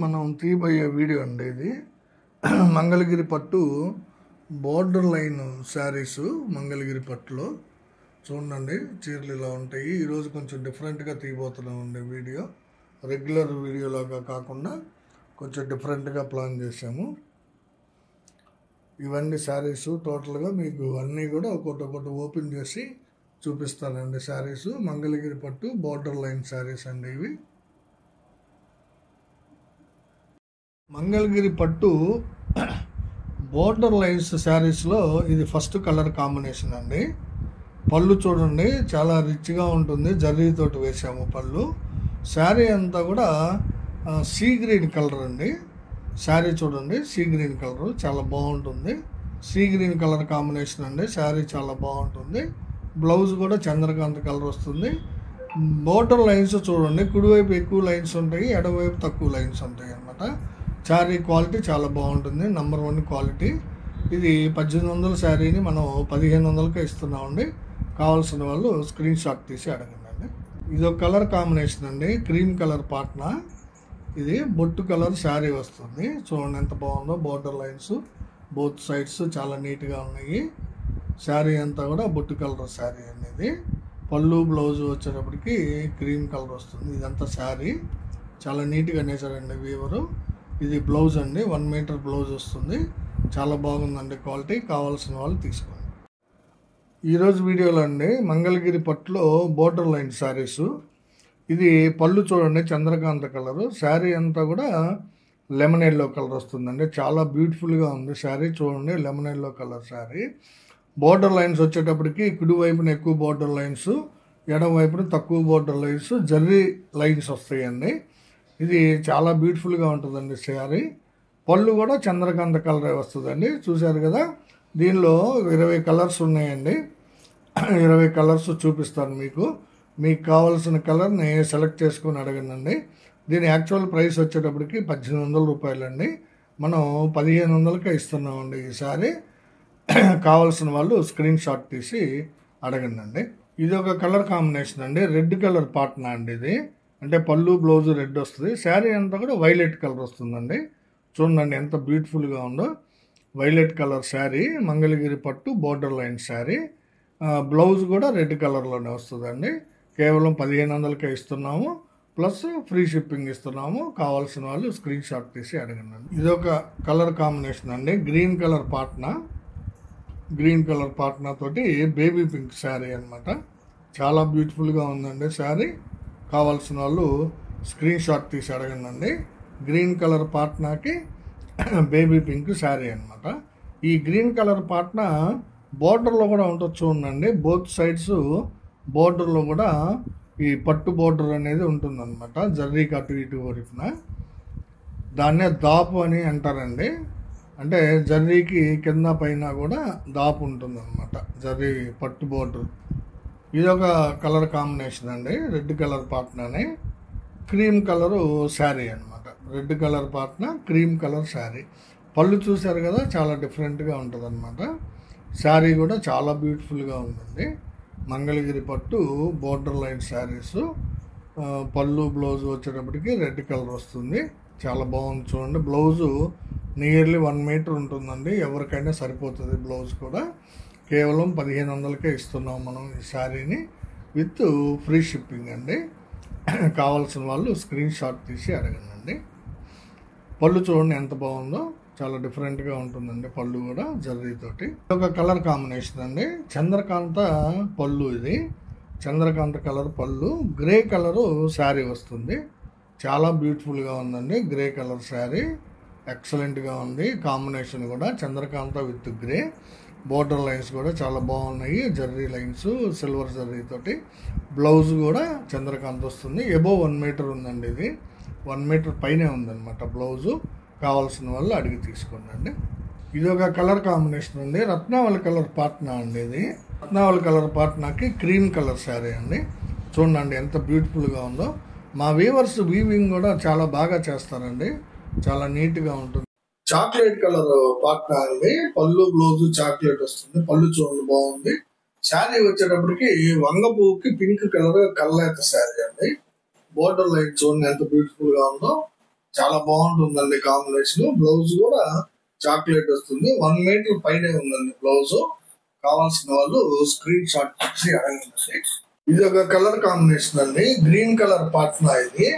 మనం తీయబోయే వీడియో అండి ఇది. మంగళగిరి పట్టు బోర్డర్ లైన్ శారీస్. మంగళగిరి పట్టులో చూడండి చీరలు ఇలా ఉంటాయి. ఈరోజు కొంచెం డిఫరెంట్గా తీయబోతున్నామండి వీడియో. రెగ్యులర్ వీడియోలాగా కాకుండా కొంచెం డిఫరెంట్గా ప్లాన్ చేసాము. ఇవన్నీ శారీస్ టోటల్గా మీకు అన్నీ కూడా ఒక్కొక్కటి ఓపెన్ చేసి చూపిస్తానండి. శారీస్ మంగళగిరి పట్టు బోర్డర్ లైన్ శారీస్ అండి ఇవి. మంగళగిరి పట్టు బోర్డర్ లైన్స్ శారీస్లో ఇది ఫస్ట్ కలర్ కాంబినేషన్ అండి. పళ్ళు చూడండి చాలా రిచ్గా ఉంటుంది, జరీతోటి వేసాము పళ్ళు. శారీ అంతా కూడా సీ గ్రీన్ కలర్ అండి. శారీ చూడండి సీ గ్రీన్ కలర్ చాలా బాగుంటుంది. సీ గ్రీన్ కలర్ కాంబినేషన్ అండి. శారీ చాలా బాగుంటుంది. బ్లౌజ్ కూడా చంద్రకాంత్ కలర్ వస్తుంది. బోర్డర్ లైన్స్ చూడండి, కుడివైపు ఎక్కువ లైన్స్ ఉంటాయి, ఎడమవైపు తక్కువ లైన్స్ ఉంటాయి అన్నమాట. శారీ క్వాలిటీ చాలా బాగుంటుంది, నంబర్ 1 క్వాలిటీ. ఇది 1800 శారీని మనం 1500కే ఇస్తున్నామండి. కావాల్సిన వాళ్ళు స్క్రీన్ షాట్ తీసి అడగండి. ఇది ఒక కలర్ కాంబినేషన్ అండి, క్రీమ్ కలర్ పాట్నా. ఇది బొట్టు కలర్ శారీ వస్తుంది. చూడండి ఎంత బాగుందో. బోర్డర్ లైన్స్ బోత్ సైడ్స్ చాలా నీట్గా ఉన్నాయి. శారీ అంతా కూడా బొట్టు కలర్ శారీ అనేది. పళ్ళు బ్లౌజ్ వచ్చేటప్పటికి క్రీమ్ కలర్ వస్తుంది. ఇదంతా శారీ చాలా నీట్గా నేసారండి వీవరు. ఇది బ్లౌజ్ అండి, 1 మీటర్ బ్లౌజ్ వస్తుంది. చాలా బాగుందండి క్వాలిటీ. కావాల్సిన వాళ్ళు తీసుకోండి. ఈరోజు వీడియోలో అండి మంగళగిరి పట్టులో బోర్డర్ లైన్ శారీస్. ఇది పళ్ళు చూడండి చంద్రకాంత కలరు. శారీ అంతా కూడా లెమన్ ఎల్లో కలర్ వస్తుందండి. చాలా బ్యూటిఫుల్గా ఉంది శారీ. చూడండి lemon yellow colour sari. Border lines వచ్చేటప్పటికి కుడి వైపున ఎక్కువ బోర్డర్ లైన్స్, ఎడమ వైపున తక్కువ బోర్డర్ లైన్స్, జర్రీ లైన్స్ వస్తాయండి. ఇది చాలా బ్యూటిఫుల్గా ఉంటుందండి శారీ. పళ్ళు కూడా చంద్రకాంత కలరే వస్తుందండి. చూశారు కదా, దీనిలో 20 కలర్స్ ఉన్నాయండి. 20 కలర్స్ చూపిస్తాను మీకు. మీకు కావాల్సిన కలర్ని సెలెక్ట్ చేసుకొని అడగండి. దీని యాక్చువల్ ప్రైస్ వచ్చేటప్పటికి 1800 రూపాయలండి. మనం 1500కే ఇస్తున్నామండి ఈ సారీ. కావాల్సిన వాళ్ళు స్క్రీన్ షాట్ తీసి అడగండి. ఇది ఒక కలర్ కాంబినేషన్ అండి, రెడ్ కలర్ పాట్నా అండి ఇది. అంటే పళ్ళు బ్లౌజ్ రెడ్ వస్తుంది. శారీ అంతా కూడా వైలెట్ కలర్ వస్తుందండి. చూడండి ఎంత బ్యూటిఫుల్గా ఉందో. వైలెట్ కలర్ శారీ, మంగళగిరి పట్టు బోర్డర్ లైన్ శారీ. బ్లౌజ్ కూడా రెడ్ కలర్లోనే వస్తుందండి. కేవలం 1500కే ఇస్తున్నాము, ప్లస్ ఫ్రీ షిప్పింగ్ ఇస్తున్నాము. కావాల్సిన వాళ్ళు స్క్రీన్ షాట్ తీసి అడగండి. ఇది ఒక కలర్ కాంబినేషన్ అండి, green colour Patna. Green colour Patna తోటి బేబీ పింక్ శారీ అనమాట. చాలా బ్యూటిఫుల్గా ఉందండి శారీ. కావాల్సిన వాళ్ళు స్క్రీన్ షాట్ తీసి అడగండి. గ్రీన్ కలర్ పాట్నాకి బేబీ పింక్ శారీ అనమాట. ఈ గ్రీన్ కలర్ పాట్నా బోర్డర్లో కూడా ఉంటుంది చూడండి. బోత్ సైడ్స్ బోర్డర్లో కూడా ఈ పట్టు బోర్డర్ అనేది ఉంటుందన్నమాట. జర్రీకి అటు ఇటు వరకున దాన్నే దాపు అని అంటారండి. అంటే జర్రీకి కింద పైన కూడా దాపు ఉంటుందన్నమాట, జర్రీ పట్టు బోర్డర్. ఇది ఒక కలర్ కాంబినేషన్ అండి, రెడ్ కలర్ పాట్నానే క్రీమ్ కలరు శారీ అనమాట. రెడ్ కలర్ పాట్నా క్రీమ్ కలర్ శారీ. పళ్ళు చూశారు కదా, చాలా డిఫరెంట్గా ఉంటుంది అనమాట. శారీ కూడా చాలా బ్యూటిఫుల్గా ఉందండి. మంగళగిరి పట్టు బోర్డర్ లైన్ శారీస్. పళ్ళు బ్లౌజ్ వచ్చేటప్పటికి రెడ్ కలర్ వస్తుంది. చాలా బాగుంది చూడండి. బ్లౌజు నియర్లీ 1 మీటర్ ఉంటుందండి. ఎవరికైనా సరిపోతుంది బ్లౌజ్ కూడా. కేవలం 1500కే ఇస్తున్నాం మనం ఈ శారీని, విత్ ఫ్రీ షిప్పింగ్ అండి. కావాల్సిన వాళ్ళు స్క్రీన్ షాట్ తీసి అడగండి. పళ్ళు చూడండి ఎంత బాగుందో, చాలా డిఫరెంట్గా ఉంటుందండి పళ్ళు కూడా జర్రీతోటి. ఒక కలర్ కాంబినేషన్ అండి, చంద్రకాంత పళ్ళు. ఇది చంద్రకాంత కలర్ పళ్ళు, గ్రే కలరు శారీ వస్తుంది. చాలా బ్యూటిఫుల్గా ఉందండి. గ్రే కలర్ శారీ ఎక్సలెంట్గా ఉంది. కాంబినేషన్ కూడా Chandrakanta with grey. Border lines కూడా చాలా బాగున్నాయి, జర్రీ లైన్స్ సిల్వర్ జర్రీతోటి. బ్లౌజ్ కూడా చంద్రకాంత్ వస్తుంది. ఎబో 1 మీటర్ ఉందండి. ఇది 1 మీటర్ పైనే ఉందన్నమాట బ్లౌజు. కావాల్సిన వాళ్ళు అడిగి తీసుకోండి. ఇది ఒక కలర్ కాంబినేషన్ అండి, రత్నావళి కలర్ పాట్నా అండి. ఇది రత్నావళి కలర్ పాట్నాకి క్రీమ్ కలర్ శారీ అండి. చూడండి ఎంత బ్యూటిఫుల్గా ఉందో. మా వీవర్స్ వీవింగ్ కూడా చాలా బాగా చేస్తారండి, చాలా నీట్గా ఉంటుంది. చాక్లెట్ కలర్ పాట్నా అండి. పళ్ళు బ్లౌజ్ చాక్లెట్ వస్తుంది. పళ్ళు చూడండి బాగుంది. శారీ వచ్చేటప్పటికి వంగ పువ్వుకి పింక్ కలర్ కల్లేత శారీ అండి. బోర్డర్ లైన్ చూడండి ఎంత బ్యూటిఫుల్ గా ఉందో. చాలా బాగుంటుందండి కాంబినేషన్. బ్లౌజ్ కూడా చాక్లెట్ వస్తుంది. 1 మీటర్ పైనే ఉందండి బ్లౌజ్. కావాల్సిన వాళ్ళు స్క్రీన్ షాట్ తీసి అడగండి. ఇది ఒక కలర్ కాంబినేషన్ అండి. గ్రీన్ కలర్ పాట్నా. ఇది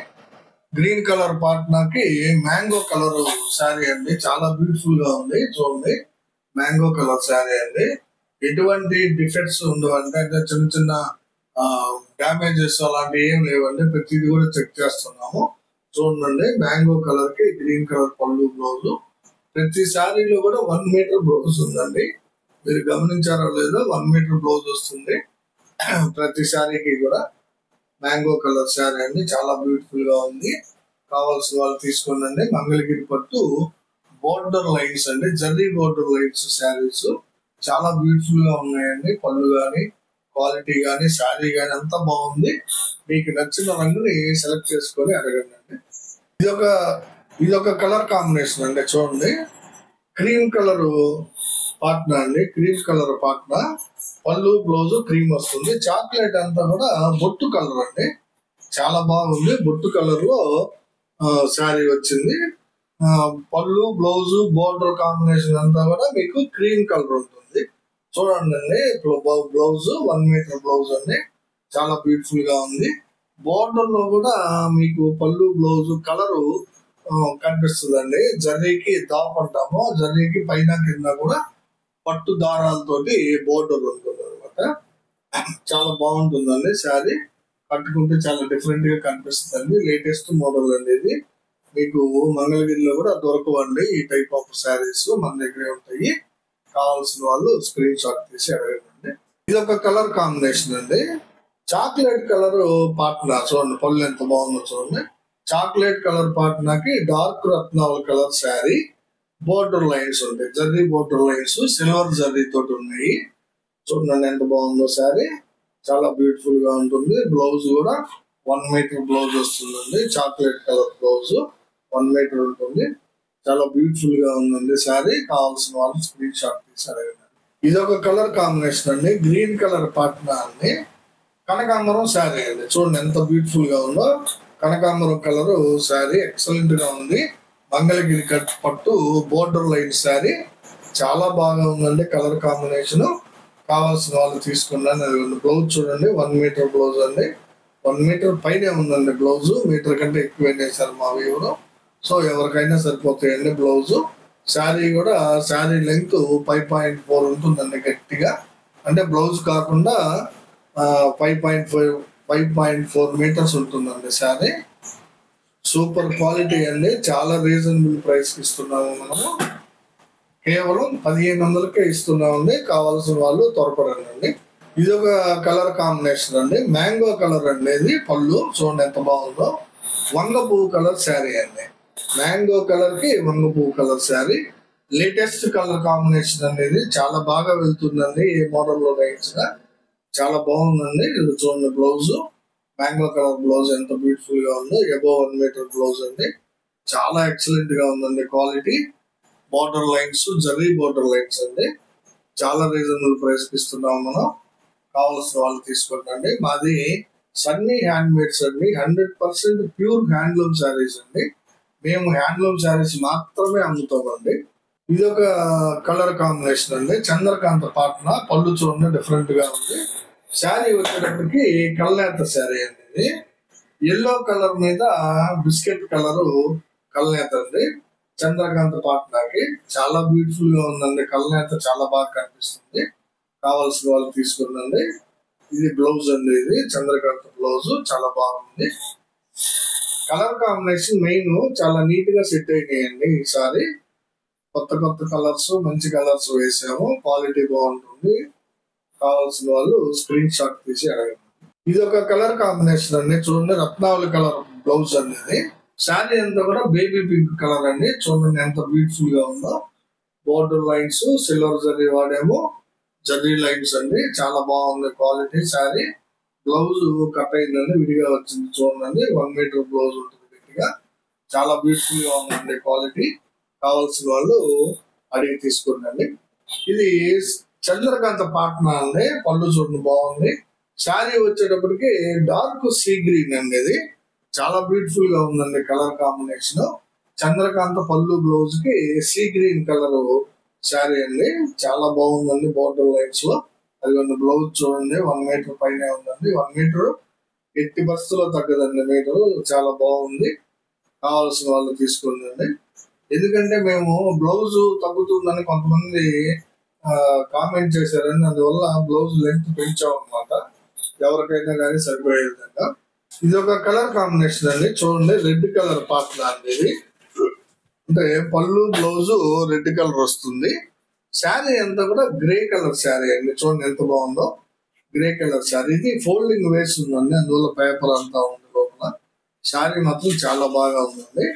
గ్రీన్ కలర్ పాట్నాకి మ్యాంగో కలర్ శారీ అండి. చాలా బ్యూటిఫుల్ గా ఉంది. చూడండి, మ్యాంగో కలర్ శారీ అండి. ఎటువంటి డిఫెక్ట్స్ ఉండవు అంటే చిన్న చిన్న డ్యామేజెస్ అలాంటివి ఏం లేవండి. ప్రతిదీ కూడా చెక్ చేస్తున్నాము. చూడండి, మ్యాంగో కలర్ కి గ్రీన్ కలర్ పళ్ళు బ్లౌజ్. ప్రతి శారీలో కూడా 1 మీటర్ బ్లౌజ్ ఉందండి. మీరు గమనించారో లేదో 1 మీటర్ బ్లౌజ్ వస్తుంది ప్రతి శారీకి కూడా. మ్యాంగో కలర్ శారీ అండి. చాలా బ్యూటిఫుల్ గా ఉంది. కావాల్సిన వాళ్ళు తీసుకోండి. మంగళగిరి పట్టు బోర్డర్ లైన్స్ అండి. జర్రీ బోర్డర్ లైన్స్ శారీస్ చాలా బ్యూటిఫుల్ గా ఉన్నాయండి. పళ్ళు గాని, క్వాలిటీ గాని, శారీ గాని అంతా బాగుంది. మీకు నచ్చిన రంగుని సెలెక్ట్ చేసుకొని అడగండి. ఇది ఒక కలర్ కాంబినేషన్ అండి. చూడండి, క్రీమ్ కలర్ పాట్నా అండి. క్రీమ్ కలర్ పాట్నా, పళ్ళు బ్లౌజ్ క్రీమ్ వస్తుంది. చాక్లెట్ అంతా కూడా బొట్టు కలర్ అండి. చాలా బాగుంది. బొట్టు కలర్ లో శారీ వచ్చింది. పళ్ళు బ్లౌజ్ బోర్డర్ కాంబినేషన్ అంతా కూడా మీకు క్రీమ్ కలర్ ఉంటుంది. చూడండి అండి, బ్లౌజ్ 1 మీటర్ బ్లౌజ్ అండి. చాలా బ్యూటిఫుల్ గా ఉంది. బోర్డర్ లో కూడా మీకు పళ్ళు బ్లౌజ్ కలరు కనిపిస్తుందండి. జర్రీకి దాప్ అంటాము. జర్రీకి పైన కింద కూడా పట్టు దారాలతోటి బోర్డర్ ఉంటుంది అనమాట. చాలా బాగుంటుందండి శారీ. కట్టుకుంటే చాలా డిఫరెంట్ గా కనిపిస్తుందండి. లేటెస్ట్ మోడల్ అండి ఇది. మీకు మంగళగిరిలో కూడా దొరకవండి ఈ టైప్ ఆఫ్ శారీస్. మన దగ్గరే ఉంటాయి. కావాల్సిన వాళ్ళు స్క్రీన్ షాట్ తీసి అడగండి. ఇది ఒక కలర్ కాంబినేషన్ అండి. చాక్లెట్ కలర్ పాట్నా. చూడండి, పళ్ళు ఎంత బాగుందో చూడండి. చాక్లెట్ కలర్ పాట్నాకి డార్క్ రత్నావళి కలర్ శారీ. బోర్డర్ లైన్స్ ఉంటాయి. Zari border lines silver zari తోటి ఉన్నాయి. చూడండి ఎంత బాగుందో శారీ. చాలా బ్యూటిఫుల్ గా ఉంటుంది. బ్లౌజ్ కూడా 1 మీటర్ బ్లౌజ్ వస్తుందండి. చాక్లెట్ కలర్ బ్లౌజ్ 1 మీటర్ ఉంటుంది. చాలా బ్యూటిఫుల్ గా ఉందండి శారీ. కావాల్సిన వాళ్ళు స్క్రీన్ షాట్ తీసి అడగండి. ఇది ఒక కలర్ కాంబినేషన్ అండి. గ్రీన్ కలర్ పాట్నా అండి. కనకాంబరం శారీ అండి. చూడండి ఎంత బ్యూటిఫుల్ గా ఉందో. కనకాంబరం కలర్ శారీ ఎక్సలెంట్ గా ఉంది. మంగళగిరి పట్టు బోర్డర్ లైన్ శారీ చాలా బాగా ఉందండి. Colour combination. కావాల్సిన వాళ్ళు తీసుకున్నాను. బ్లౌజ్ చూడండి, 1 మీటర్ బ్లౌజ్ అండి. 1 మీటర్ పైనే ఉందండి బ్లౌజ్. మీటర్ కంటే ఎక్కువ వేసారు మా వీవరు. సో ఎవరికైనా సరిపోతాయండి బ్లౌజ్. శారీ కూడా శారీ లెంగ్త్ 5.4 ఉంటుందండి గట్టిగా. అంటే బ్లౌజ్ కాకుండా 5.4 మీటర్స్ ఉంటుందండి శారీ. సూపర్ క్వాలిటీ అండి. చాలా రీజనబుల్ ప్రైస్ ఇస్తున్నాము మనము. కేవలం 1500కే ఇస్తున్నామండి. కావాల్సిన వాళ్ళు త్వరపడండి. ఇది ఒక కలర్ కాంబినేషన్ అండి. మ్యాంగో కలర్ అనేది పళ్ళు. చూడండి ఎంత బాగుందో. వంగ పువ్వు కలర్ శారీ అండి. మ్యాంగో కలర్ కి వంగ పువ్వు colour sari. Latest colour combination అనేది చాలా బాగా వెళ్తుందండి. ఏ మోడల్లో గా చాలా బాగుందండి. ఇది చూడండి బ్లౌజ్. మ్యాంగో కలర్ బ్లౌజ్ ఎంత బ్యూటిఫుల్ గా ఉందో. అబోవ్ 1 మీటర్ బ్లౌజ్ అండి. చాలా ఎక్సలెంట్ గా ఉందండి quality. Border lines zari border lines అండి. చాలా రీజనబుల్ ప్రైస్ ఇస్తున్నాము మనం. కావాల్సిన వాళ్ళు తీసుకోండి. మాది సన్నీ హ్యాండ్ మేడ్స్ అండి. 100% ప్యూర్ హ్యాండ్లూమ్ శారీస్ అండి. మేము హ్యాండ్లూమ్ శారీస్ మాత్రమే అమ్ముతామండి. ఇది ఒక కలర్ కాంబినేషన్ అండి. చంద్రకాంత పాట్నా. పళ్ళు చూడండి డిఫరెంట్ గా ఉంది. శారీ వచ్చేటప్పటికి కల్నేత శారీ అండి. ఇది ఎల్లో కలర్ మీద బిస్కెట్ కలర్ కల్నేత అండి. చంద్రకాంత పాట్నాకి చాలా బ్యూటిఫుల్ గా ఉందండి. కల్నేత చాలా బాగా కనిపిస్తుంది. కావాల్సిన వాళ్ళు తీసుకుందండి. ఇది బ్లౌజ్ అండి. ఇది చంద్రకాంత బ్లౌజ్ చాలా బాగుంది. కలర్ కాంబినేషన్ మెయిన్ చాలా నీట్ గా సెట్ అయినాయండి. ఈసారి కొత్త కలర్స్, మంచి కలర్స్ వేసాము. క్వాలిటీ బాగుంటుంది. కావాల్సిన వాళ్ళు స్క్రీన్ షాట్ తీసి అడగండి. ఇది ఒక కలర్ కాంబినేషన్ అండి. చూడండి రత్నావళి కలర్ బ్లౌజ్ అనేది. శారీ అంతా కూడా బేబీ పింక్ కలర్ అండి. చూడండి ఎంత బ్యూటిఫుల్ గా ఉందో. బోర్డర్ లైన్స్ సిల్వర్ జరీ వాడేమో. జరీ లైన్స్ అండి. చాలా బాగుంది క్వాలిటీ శారీ. బ్లౌజ్ కట్ అయిందండి. విడిగా వచ్చింది చూడండి. 1 మీటర్ బ్లౌజ్ ఉంటుంది గట్టిగా. చాలా బ్యూటిఫుల్ గా ఉందండి క్వాలిటీ. కావాల్సిన వాళ్ళు అడిగి తీసుకోండి. ఇది చంద్రకాంత పాట్నా అండి. పళ్ళు చూడండి బాగుంది. శారీ వచ్చేటప్పటికి డార్క్ సీ గ్రీన్ అండి. ఇది చాలా బ్యూటిఫుల్ గా ఉందండి కలర్ కాంబినేషన్. చంద్రకాంత పళ్ళు బ్లౌజ్ కి సీ గ్రీన్ కలర్ శారీ అండి. చాలా బాగుందండి. బోర్డర్ లైన్స్ లో అది బ్లౌజ్ చూడండి 1 మీటర్ పైన ఉందండి. 1 మీటర్ ఎట్టి బస్సులో తగ్గదండి మీటరు. చాలా బాగుంది. కావాల్సిన వాళ్ళు తీసుకోండి. ఎందుకంటే మేము బ్లౌజ్ తగ్గుతుందని కొంతమంది కామెంట్ చేశారని, అందువల్ల బ్లౌజ్ లెంత్ పెంచాం అనమాట. ఎవరికైనా కానీ సరిపోయే విధంగా. ఇది ఒక కలర్ కాంబినేషన్ అండి. చూడండి రెడ్ కలర్ పార్ట్ లాంటి ఇది. అంటే పళ్ళు బ్లౌజ్ రెడ్ కలర్ వస్తుంది. శారీ అంతా కూడా గ్రే కలర్ శారీ అండి. చూడండి ఎంత బాగుందో. Grey colour sari. ఇది ఫోల్డింగ్ వేసి ఉందండి, అందువల్ల పేపర్ అంతా ఉంది లోపల. శారీ మాత్రం చాలా బాగా ఉందండి.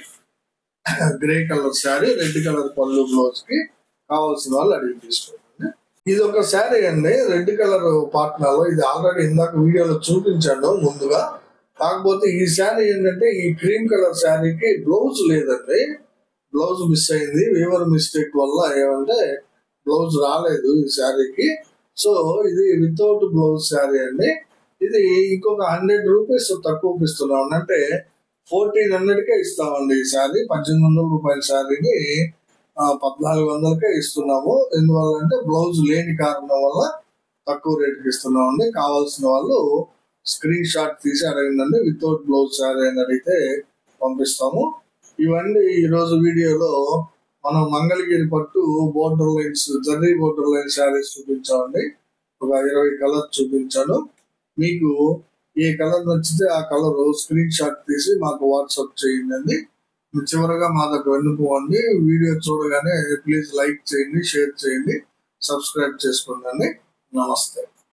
Grey colour sari, red colour పళ్ళు బ్లౌజ్ కి కావాల్సిన వాళ్ళు అడిగి తీసుకోండి. ఇది ఒక శారీ అండి, రెడ్ కలర్ పాట్నాలో. ఇది ఆల్రెడీ ఇందాక వీడియోలో చూపించాను ముందుగా. కాకపోతే ఈ శారీ ఏంటంటే ఈ క్రీమ్ కలర్ శారీకి బ్లౌజ్ లేదండి. బ్లౌజ్ మిస్ అయింది. వీవర్ మిస్టేక్ వల్ల ఏమంటే బ్లౌజ్ రాలేదు ఈ శారీకి. సో ఇది వితౌట్ బ్లౌజ్ శారీ అండి. ఇది ఇంకొక 100 రూపీస్ తక్కువ ఇస్తున్నాం. అంటే 1400కే ఇస్తామండి ఈ శారీ. 1800 రూపాయల శారీని 1400కే ఇస్తున్నాము. ఎందువల్ల అంటే బ్లౌజ్ లేని కారణం వల్ల తక్కువ రేటుకి ఇస్తున్నామండి. కావాల్సిన వాళ్ళు స్క్రీన్ షాట్ తీసి అడగండి. వితౌట్ బ్లౌజ్ శారీ అని అడిగితే పంపిస్తాము. ఇవన్నీ ఈరోజు వీడియోలో మనం మంగళగిరి పట్టు border lines, zari border line saris చూపించామండి. ఒక 20 కలర్స్ చూపించాను. మీకు ఏ కలర్ నచ్చితే ఆ కలర్ స్క్రీన్ షాట్ తీసి మాకు వాట్సాప్ చేయండి. చివరగా మా దగ్గర వెన్నుకోండి. వీడియో చూడగానే ప్లీజ్ లైక్ చేయండి, షేర్ చేయండి, సబ్స్క్రైబ్ చేసుకోండి. నమస్తే.